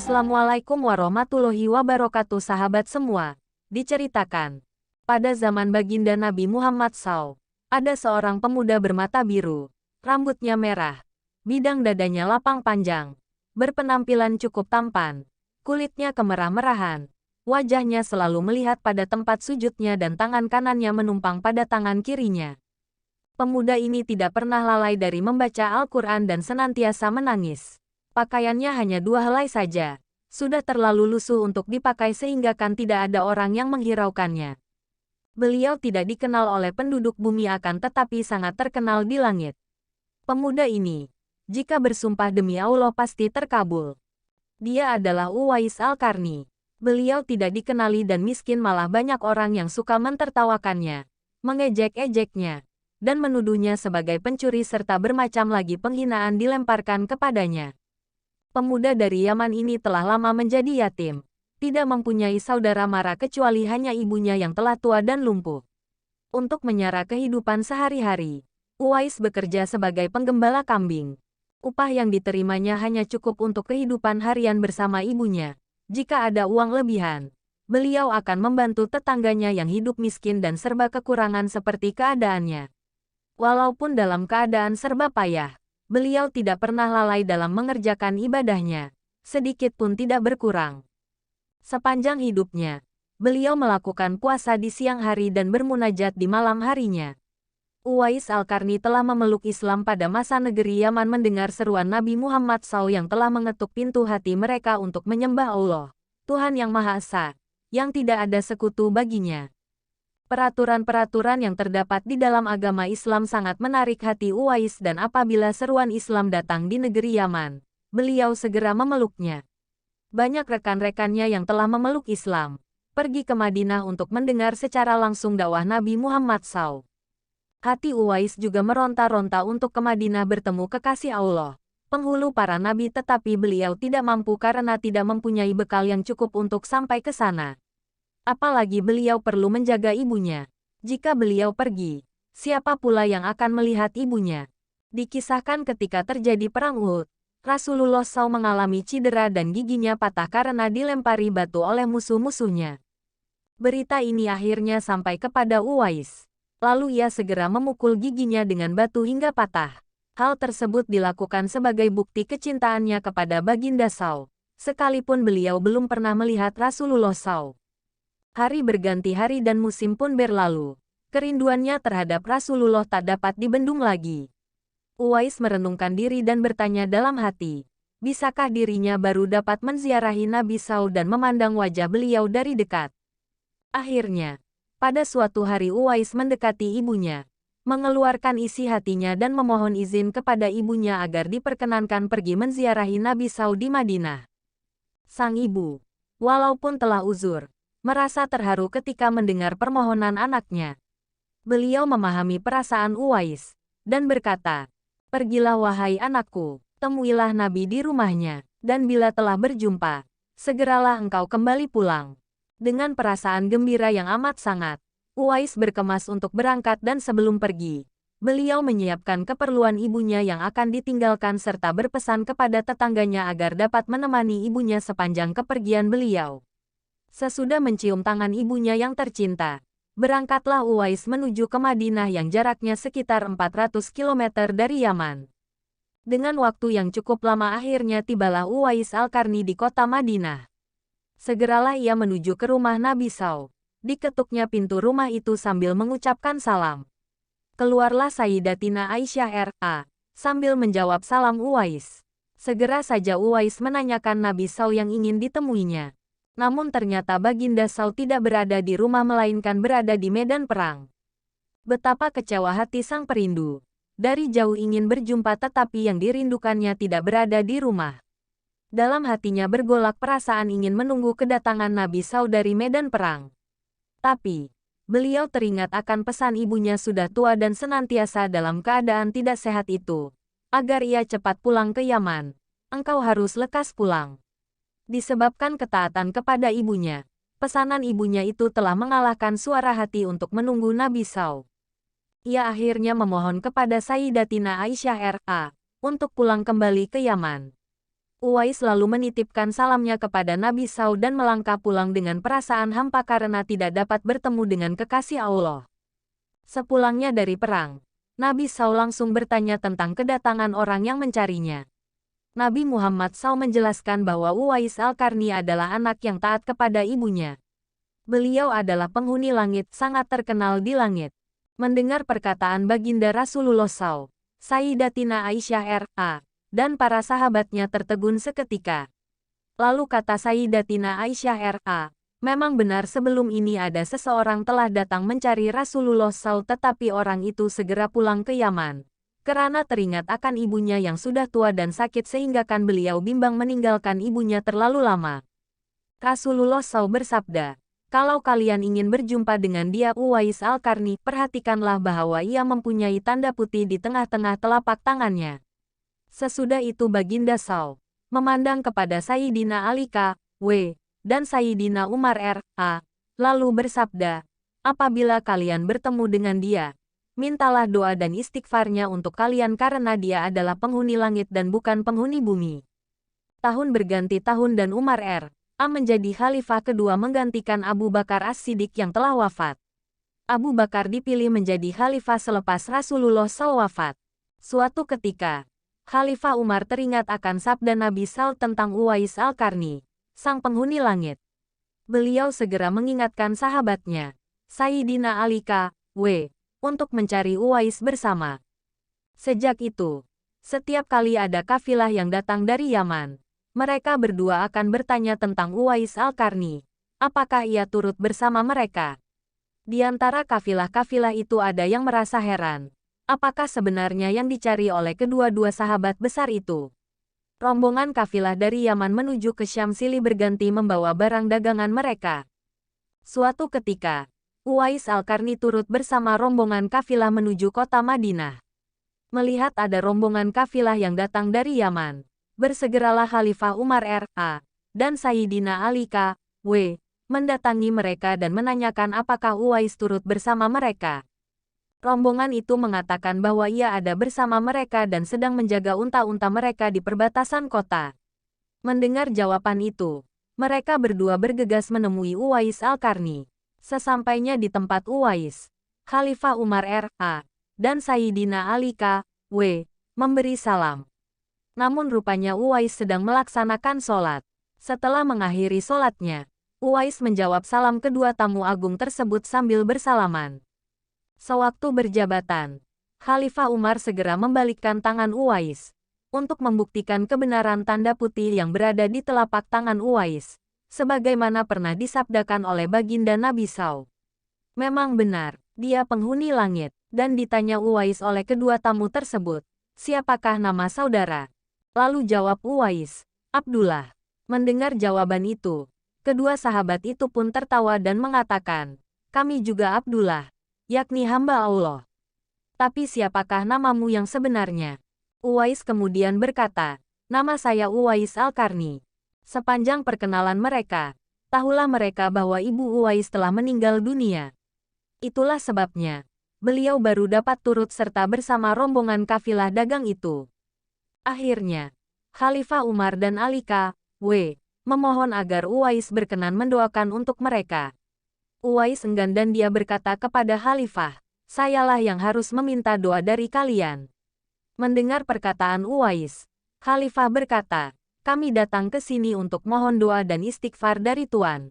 Assalamualaikum warahmatullahi wabarakatuh sahabat semua. Diceritakan, pada zaman baginda Nabi Muhammad SAW, ada seorang pemuda bermata biru, rambutnya merah, bidang dadanya lapang panjang, berpenampilan cukup tampan, kulitnya kemerah-merahan, wajahnya selalu melihat pada tempat sujudnya dan tangan kanannya menumpang pada tangan kirinya. Pemuda ini tidak pernah lalai dari membaca Al-Quran dan senantiasa menangis. Pakaiannya hanya 2 helai saja, sudah terlalu lusuh untuk dipakai sehingga kan tidak ada orang yang menghiraukannya. Beliau tidak dikenal oleh penduduk bumi akan tetapi sangat terkenal di langit. Pemuda ini, jika bersumpah demi Allah pasti terkabul. Dia adalah Uwais Al-Qarni. Beliau tidak dikenali dan miskin malah banyak orang yang suka mentertawakannya, mengejek-ejeknya, dan menuduhnya sebagai pencuri serta bermacam lagi penghinaan dilemparkan kepadanya. Pemuda dari Yaman ini telah lama menjadi yatim, tidak mempunyai saudara mara kecuali hanya ibunya yang telah tua dan lumpuh. Untuk menyara kehidupan sehari-hari, Uwais bekerja sebagai penggembala kambing. Upah yang diterimanya hanya cukup untuk kehidupan harian bersama ibunya. Jika ada uang lebihan, beliau akan membantu tetangganya yang hidup miskin dan serba kekurangan seperti keadaannya. Walaupun dalam keadaan serba payah, beliau tidak pernah lalai dalam mengerjakan ibadahnya, sedikit pun tidak berkurang. Sepanjang hidupnya, beliau melakukan puasa di siang hari dan bermunajat di malam harinya. Uwais Al-Qarni telah memeluk Islam pada masa negeri Yaman mendengar seruan Nabi Muhammad SAW yang telah mengetuk pintu hati mereka untuk menyembah Allah, Tuhan yang Maha Esa, yang tidak ada sekutu baginya. Peraturan-peraturan yang terdapat di dalam agama Islam sangat menarik hati Uwais dan apabila seruan Islam datang di negeri Yaman, beliau segera memeluknya. Banyak rekan-rekannya yang telah memeluk Islam, pergi ke Madinah untuk mendengar secara langsung dakwah Nabi Muhammad SAW. Hati Uwais juga meronta-ronta untuk ke Madinah bertemu kekasih Allah, penghulu para nabi tetapi beliau tidak mampu karena tidak mempunyai bekal yang cukup untuk sampai ke sana. Apalagi beliau perlu menjaga ibunya. Jika beliau pergi, siapa pula yang akan melihat ibunya? Dikisahkan ketika terjadi perang Uhud, Rasulullah SAW mengalami cedera dan giginya patah karena dilempari batu oleh musuh-musuhnya. Berita ini akhirnya sampai kepada Uwais. Lalu ia segera memukul giginya dengan batu hingga patah. Hal tersebut dilakukan sebagai bukti kecintaannya kepada baginda SAW, sekalipun beliau belum pernah melihat Rasulullah SAW. Hari berganti hari dan musim pun berlalu. Kerinduannya terhadap Rasulullah tak dapat dibendung lagi. Uwais merenungkan diri dan bertanya dalam hati, bisakah dirinya baru dapat menziarahi Nabi SAW dan memandang wajah beliau dari dekat? Akhirnya, pada suatu hari Uwais mendekati ibunya, mengeluarkan isi hatinya dan memohon izin kepada ibunya agar diperkenankan pergi menziarahi Nabi SAW di Madinah. Sang ibu, walaupun telah uzur, merasa terharu ketika mendengar permohonan anaknya. Beliau memahami perasaan Uwais, dan berkata, "Pergilah wahai anakku, temuilah Nabi di rumahnya, dan bila telah berjumpa, segeralah engkau kembali pulang." Dengan perasaan gembira yang amat sangat, Uwais berkemas untuk berangkat dan sebelum pergi, beliau menyiapkan keperluan ibunya yang akan ditinggalkan serta berpesan kepada tetangganya agar dapat menemani ibunya sepanjang kepergian beliau. Sesudah mencium tangan ibunya yang tercinta, berangkatlah Uwais menuju ke Madinah yang jaraknya sekitar 400 km dari Yaman. Dengan waktu yang cukup lama akhirnya tibalah Uwais Al-Qarni di kota Madinah. Segeralah ia menuju ke rumah Nabi SAW. Diketuknya pintu rumah itu sambil mengucapkan salam. Keluarlah Sayyidatina Aisyah R.A. sambil menjawab salam Uwais. Segera saja Uwais menanyakan Nabi SAW yang ingin ditemuinya. Namun ternyata baginda SAW tidak berada di rumah melainkan berada di medan perang. Betapa kecewa hati sang perindu. Dari jauh ingin berjumpa tetapi yang dirindukannya tidak berada di rumah. Dalam hatinya bergolak perasaan ingin menunggu kedatangan Nabi SAW dari medan perang. Tapi, beliau teringat akan pesan ibunya sudah tua dan senantiasa dalam keadaan tidak sehat itu. Agar ia cepat pulang ke Yaman, engkau harus lekas pulang. Disebabkan ketaatan kepada ibunya, pesanan ibunya itu telah mengalahkan suara hati untuk menunggu Nabi SAW. Ia akhirnya memohon kepada Sayyidatina Aisyah R.A. untuk pulang kembali ke Yaman. Uwais lalu menitipkan salamnya kepada Nabi Saud dan melangkah pulang dengan perasaan hampa karena tidak dapat bertemu dengan kekasih Allah. Sepulangnya dari perang, Nabi Saud langsung bertanya tentang kedatangan orang yang mencarinya. Nabi Muhammad SAW menjelaskan bahwa Uwais Al-Qarni adalah anak yang taat kepada ibunya. Beliau adalah penghuni langit sangat terkenal di langit. Mendengar perkataan baginda Rasulullah SAW, Sayyidatina Aisyah R.A. dan para sahabatnya tertegun seketika. Lalu kata Sayyidatina Aisyah R.A., memang benar sebelum ini ada seseorang telah datang mencari Rasulullah SAW tetapi orang itu segera pulang ke Yaman. Karena teringat akan ibunya yang sudah tua dan sakit sehingga kan beliau bimbang meninggalkan ibunya terlalu lama. Rasulullah SAW bersabda, kalau kalian ingin berjumpa dengan dia Uwais Al-Qarni, perhatikanlah bahwa ia mempunyai tanda putih di tengah-tengah telapak tangannya. Sesudah itu baginda Saud memandang kepada Sayyidina Ali K.W. dan Sayyidina Umar R.A. lalu bersabda, apabila kalian bertemu dengan dia, mintalah doa dan istighfarnya untuk kalian karena dia adalah penghuni langit dan bukan penghuni bumi. Tahun berganti tahun dan Umar R.A. menjadi khalifah kedua menggantikan Abu Bakar As-Siddiq yang telah wafat. Abu Bakar dipilih menjadi khalifah selepas Rasulullah SAW wafat. Suatu ketika, Khalifah Umar teringat akan sabda Nabi Saud tentang Uwais Al-Qarni, sang penghuni langit. Beliau segera mengingatkan sahabatnya, Sayyidina Ali K.W., untuk mencari Uwais bersama. Sejak itu, setiap kali ada kafilah yang datang dari Yaman, mereka berdua akan bertanya tentang Uwais Al-Qarni, apakah ia turut bersama mereka. Di antara kafilah-kafilah itu ada yang merasa heran. Apakah sebenarnya yang dicari oleh kedua-dua sahabat besar itu? Rombongan kafilah dari Yaman menuju ke Syam silih berganti membawa barang dagangan mereka. Suatu ketika, Uwais Al-Qarni turut bersama rombongan kafilah menuju kota Madinah. Melihat ada rombongan kafilah yang datang dari Yaman, bersegeralah Khalifah Umar R.A. dan Sayyidina Ali K.W. mendatangi mereka dan menanyakan apakah Uwais turut bersama mereka. Rombongan itu mengatakan bahwa ia ada bersama mereka dan sedang menjaga unta-unta mereka di perbatasan kota. Mendengar jawaban itu, mereka berdua bergegas menemui Uwais Al-Qarni. Sesampainya di tempat Uwais, Khalifah Umar R.A. dan Sayyidina Ali K.W. memberi salam. Namun rupanya Uwais sedang melaksanakan sholat. Setelah mengakhiri sholatnya, Uwais menjawab salam kedua tamu agung tersebut sambil bersalaman. Sewaktu berjabatan, Khalifah Umar segera membalikkan tangan Uwais untuk membuktikan kebenaran tanda putih yang berada di telapak tangan Uwais, sebagaimana pernah disabdakan oleh baginda Nabi SAW. Memang benar, dia penghuni langit, dan ditanya Uwais oleh kedua tamu tersebut, siapakah nama saudara? Lalu jawab Uwais, Abdullah. Mendengar jawaban itu, kedua sahabat itu pun tertawa dan mengatakan, kami juga Abdullah, yakni hamba Allah. Tapi siapakah namamu yang sebenarnya? Uwais kemudian berkata, nama saya Uwais Al-Qarni. Sepanjang perkenalan mereka, tahulah mereka bahwa ibu Uwais telah meninggal dunia. Itulah sebabnya, beliau baru dapat turut serta bersama rombongan kafilah dagang itu. Akhirnya, Khalifah Umar dan Ali K.W. memohon agar Uwais berkenan mendoakan untuk mereka. Uwais enggan dan dia berkata kepada Khalifah, sayalah yang harus meminta doa dari kalian. Mendengar perkataan Uwais, Khalifah berkata, kami datang ke sini untuk mohon doa dan istighfar dari Tuan.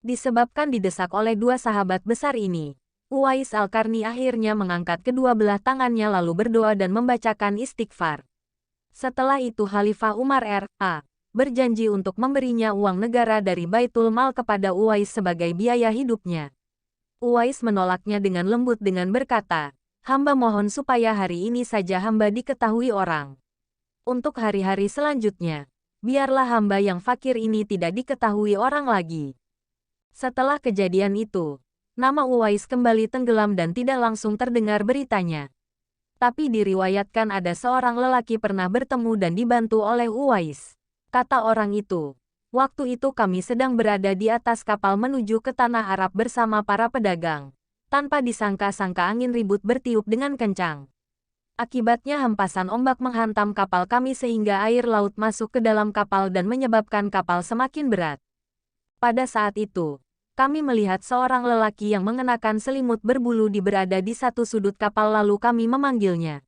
Disebabkan didesak oleh dua sahabat besar ini, Uwais Al-Qarni akhirnya mengangkat kedua belah tangannya lalu berdoa dan membacakan istighfar. Setelah itu Khalifah Umar R.A. berjanji untuk memberinya uang negara dari Baitul Mal kepada Uwais sebagai biaya hidupnya. Uwais menolaknya dengan lembut dengan berkata, hamba mohon supaya hari ini saja hamba diketahui orang. Untuk hari-hari selanjutnya, biarlah hamba yang fakir ini tidak diketahui orang lagi. Setelah kejadian itu, nama Uwais kembali tenggelam dan tidak langsung terdengar beritanya. Tapi diriwayatkan ada seorang lelaki pernah bertemu dan dibantu oleh Uwais. Kata orang itu, waktu itu kami sedang berada di atas kapal menuju ke tanah Arab bersama para pedagang. Tanpa disangka-sangka angin ribut bertiup dengan kencang. Akibatnya hempasan ombak menghantam kapal kami sehingga air laut masuk ke dalam kapal dan menyebabkan kapal semakin berat. Pada saat itu, kami melihat seorang lelaki yang mengenakan selimut berbulu berada di satu sudut kapal lalu kami memanggilnya.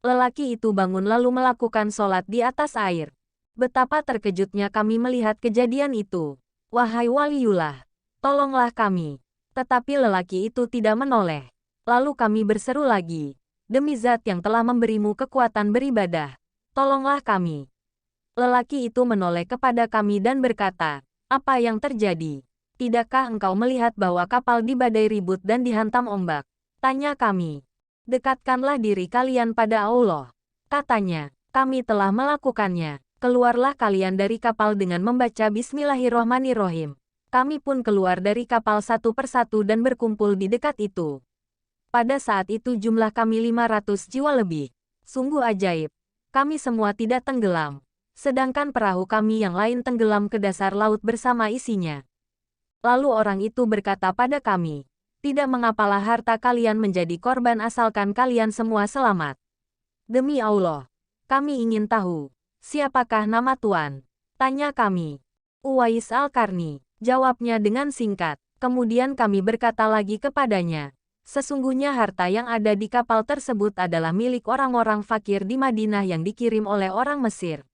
Lelaki itu bangun lalu melakukan sholat di atas air. Betapa terkejutnya kami melihat kejadian itu. Wahai Waliullah, tolonglah kami. Tetapi lelaki itu tidak menoleh. Lalu kami berseru lagi. Demi zat yang telah memberimu kekuatan beribadah, tolonglah kami. Lelaki itu menoleh kepada kami dan berkata, apa yang terjadi? Tidakkah engkau melihat bahwa kapal di badai ribut dan dihantam ombak? Tanya kami. Dekatkanlah diri kalian pada Allah. Katanya, kami telah melakukannya. Keluarlah kalian dari kapal dengan membaca Bismillahirrohmanirrohim. Kami pun keluar dari kapal satu persatu dan berkumpul di dekat itu. Pada saat itu jumlah kami 500 jiwa lebih. Sungguh ajaib. Kami semua tidak tenggelam. Sedangkan perahu kami yang lain tenggelam ke dasar laut bersama isinya. Lalu orang itu berkata pada kami, tidak mengapalah harta kalian menjadi korban asalkan kalian semua selamat. Demi Allah, kami ingin tahu, siapakah nama Tuan? Tanya kami. Uwais Al-Qarni, jawabnya dengan singkat. Kemudian kami berkata lagi kepadanya, sesungguhnya harta yang ada di kapal tersebut adalah milik orang-orang fakir di Madinah yang dikirim oleh orang Mesir.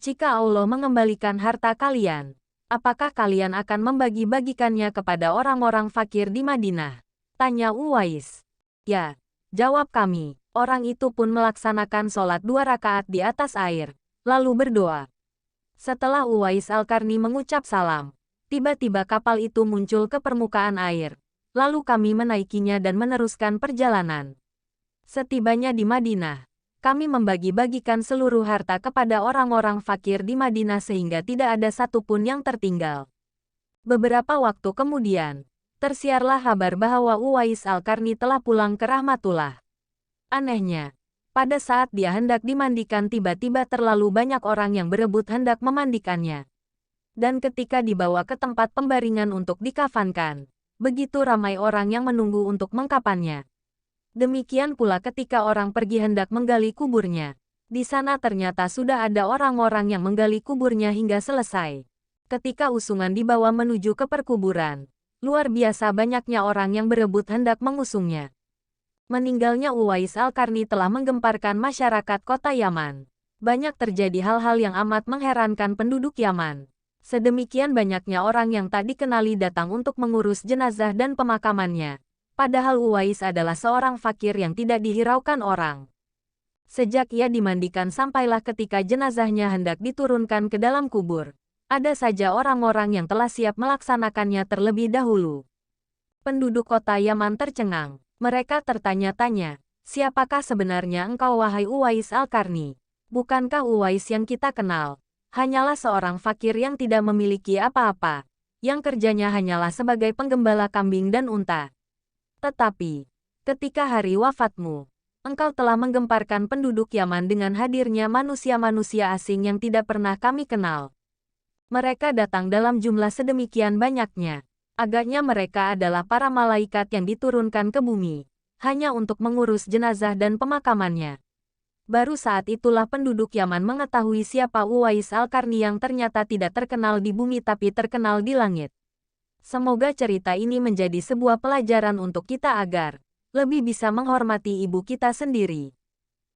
Jika Allah mengembalikan harta kalian, apakah kalian akan membagi-bagikannya kepada orang-orang fakir di Madinah? Tanya Uwais. Ya, jawab kami. Orang itu pun melaksanakan sholat 2 rakaat di atas air, lalu berdoa. Setelah Uwais Al-Qarni mengucap salam, tiba-tiba kapal itu muncul ke permukaan air. Lalu kami menaikinya dan meneruskan perjalanan. Setibanya di Madinah, kami membagi-bagikan seluruh harta kepada orang-orang fakir di Madinah sehingga tidak ada satupun yang tertinggal. Beberapa waktu kemudian, tersiarlah kabar bahwa Uwais Al-Qarni telah pulang ke Rahmatullah. Anehnya, pada saat dia hendak dimandikan tiba-tiba terlalu banyak orang yang berebut hendak memandikannya. Dan ketika dibawa ke tempat pembaringan untuk dikafankan, begitu ramai orang yang menunggu untuk mengkapannya. Demikian pula ketika orang pergi hendak menggali kuburnya. Di sana ternyata sudah ada orang-orang yang menggali kuburnya hingga selesai. Ketika usungan dibawa menuju ke perkuburan, luar biasa banyaknya orang yang berebut hendak mengusungnya. Meninggalnya Uwais Al-Qarni telah menggemparkan masyarakat kota Yaman. Banyak terjadi hal-hal yang amat mengherankan penduduk Yaman. Sedemikian banyaknya orang yang tak dikenali datang untuk mengurus jenazah dan pemakamannya. Padahal Uwais adalah seorang fakir yang tidak dihiraukan orang. Sejak ia dimandikan sampailah ketika jenazahnya hendak diturunkan ke dalam kubur. Ada saja orang-orang yang telah siap melaksanakannya terlebih dahulu. Penduduk kota Yaman tercengang. Mereka tertanya-tanya, siapakah sebenarnya engkau wahai Uwais Al-Qarni? Bukankah Uwais yang kita kenal? Hanyalah seorang fakir yang tidak memiliki apa-apa, yang kerjanya hanyalah sebagai penggembala kambing dan unta. Tetapi, ketika hari wafatmu, engkau telah menggemparkan penduduk Yaman dengan hadirnya manusia-manusia asing yang tidak pernah kami kenal. Mereka datang dalam jumlah sedemikian banyaknya. Agaknya mereka adalah para malaikat yang diturunkan ke bumi, hanya untuk mengurus jenazah dan pemakamannya. Baru saat itulah penduduk Yaman mengetahui siapa Uwais Al-Qarni yang ternyata tidak terkenal di bumi tapi terkenal di langit. Semoga cerita ini menjadi sebuah pelajaran untuk kita agar lebih bisa menghormati ibu kita sendiri.